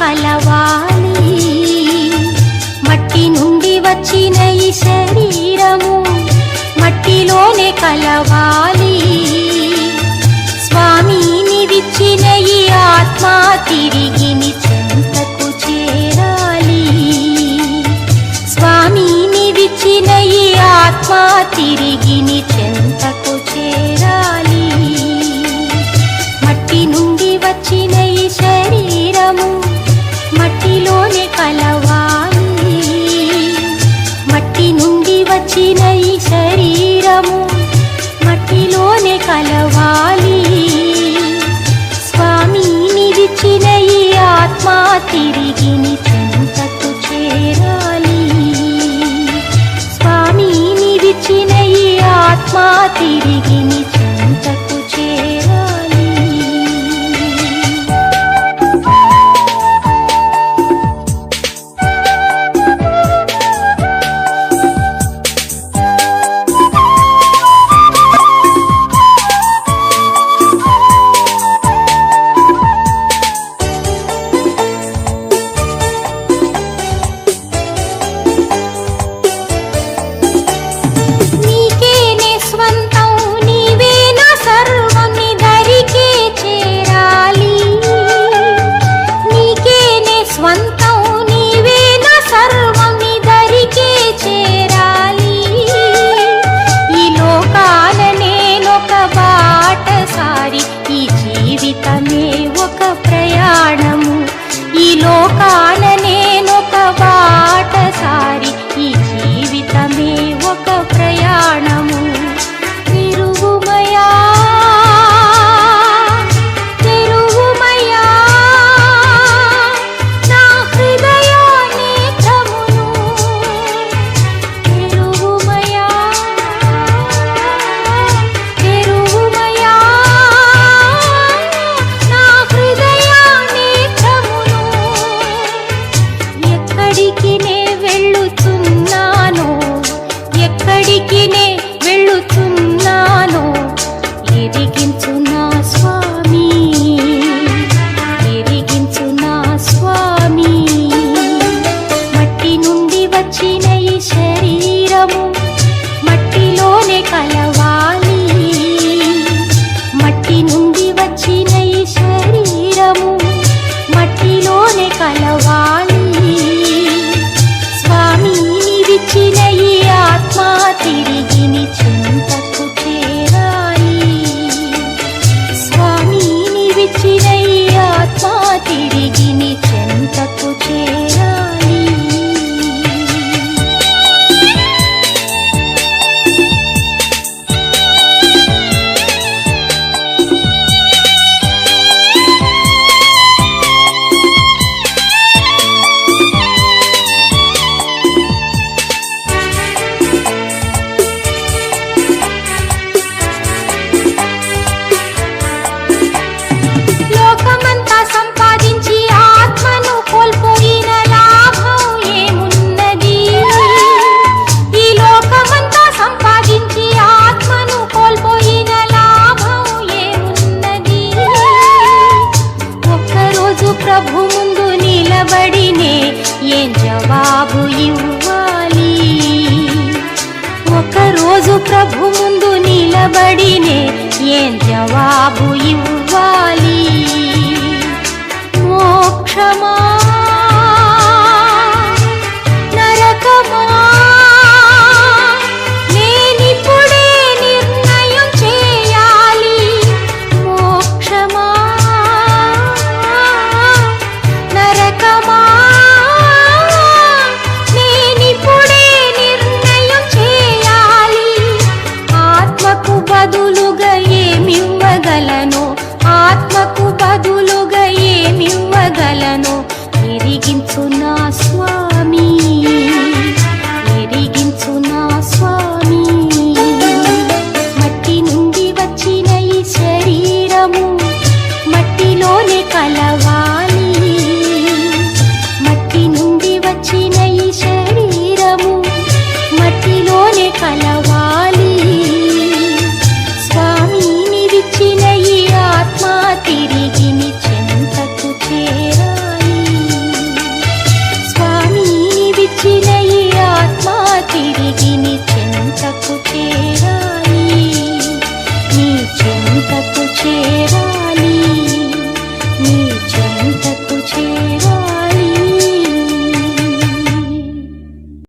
కలవాలి. మట్టి నుండి వచ్చిన ఈ శరీరము మట్టిలోనే కలవాలి. స్వామిని విచ్చిన ఈ ఆత్మ తిరిగి నీ చెంతకు చేరాలి. స్వామిని విచ్చిన ఈ ఆత్మ తిరిగి నీ చెంతకు చేరాలి. మట్టి నుండి వచ్చిన ఈ శరీరము మట్టిలోనే కలవాలి. మట్టి నుండి వచ్చిన ఈ శరీరము మట్టిలోనే కలవాలి. స్వామిని విచ్చిన ఈ ఆత్మ తిరిగి నీ చెంతకు చేరాలి. స్వామిని విచ్చిన ఈ ఆత్మ తిరిగి నీ చెంతకు చేరాలి. నీకేనే స్వంతం నీవే నా సర్వం నీ దరికే చేరాలి. నీకేనే స్వంతం నీవే నా సర్వం నీ దరికే చేరాలి. ఈ లోకాన నేనొక బాటసారి, ఈ జీవితమే ఒక ప్రయాణము. ఈ లోకాన నేనొక బాటసారి, ఈ జీవితమే ఒక ప్రయాణము. తిరుగుమయా తిరుగుమయా నా హృదయ నేత్రమును. తిరుగుమయా తిరుగుమయా నా హృదయ నేత్రమును. ఎక్కడికి నే వెళ్ళుచున్నానో, ఎక్కడికి నే వెళ్ళుచున్నానో ఎరిగించు నా స్వామి, ఎరిగించు నా స్వామి. మట్టి నుండి వచ్చిన ఈ శరీరము మట్టిలోనే కలవాలి. మట్టి నుండి వచ్చిన ఈ శరీరము మట్టిలోనే కలవాలి. స్వామిని విచ్చిన ఈ ఆత్మ తిరిగి నీ చెంతకు చేరాలి. స్వామిని విచ్చిన ఈ ఆత్మ తిరిగి నీ చెంతకు చేరాలి. లోకమంతా సంపాదించి ఆత్మను కోల్పోయిన లాభం ఏమున్నది? ఈ లోకమంతా సంపాదించి ఆత్మను కోల్పోయిన లాభం ఏమున్నది? ఒక్కరోజు ప్రభు ముందు నిలబడినే ఏం జవాబు ఇవ్వాలి? ఒకరోజు ప్రభు ముందు నిలబడినే ఏం జవాబు ఇవ్వాలి? మోక్షమా నరకమా నేనిప్పుడే నిర్ణయం చేయాలి. మోక్షమా నరకమా నేనిప్పుడే నిర్ణయం చేయాలి. ఆత్మకు బదులుగా ఏమివ్వగలను? ఆత్మకు బదులుగా ఏమివ్వగలను? ఎరిగించు నా స్వామి, ఎరిగించు నా స్వామి. మట్టి నుండి వచ్చిన ఈ శరీరము మట్టిలోనే కలవాలి. మట్టి నుండి వచ్చిన ఈ శరీరము మట్టిలోనే కలవాలి. స్వామిని విచ్చిన ఈ ఆత్మ తిరిగి నీ చెంతకు చేరాలి. చెంతకు చేరాలి నీ చెంతకు చేరాలి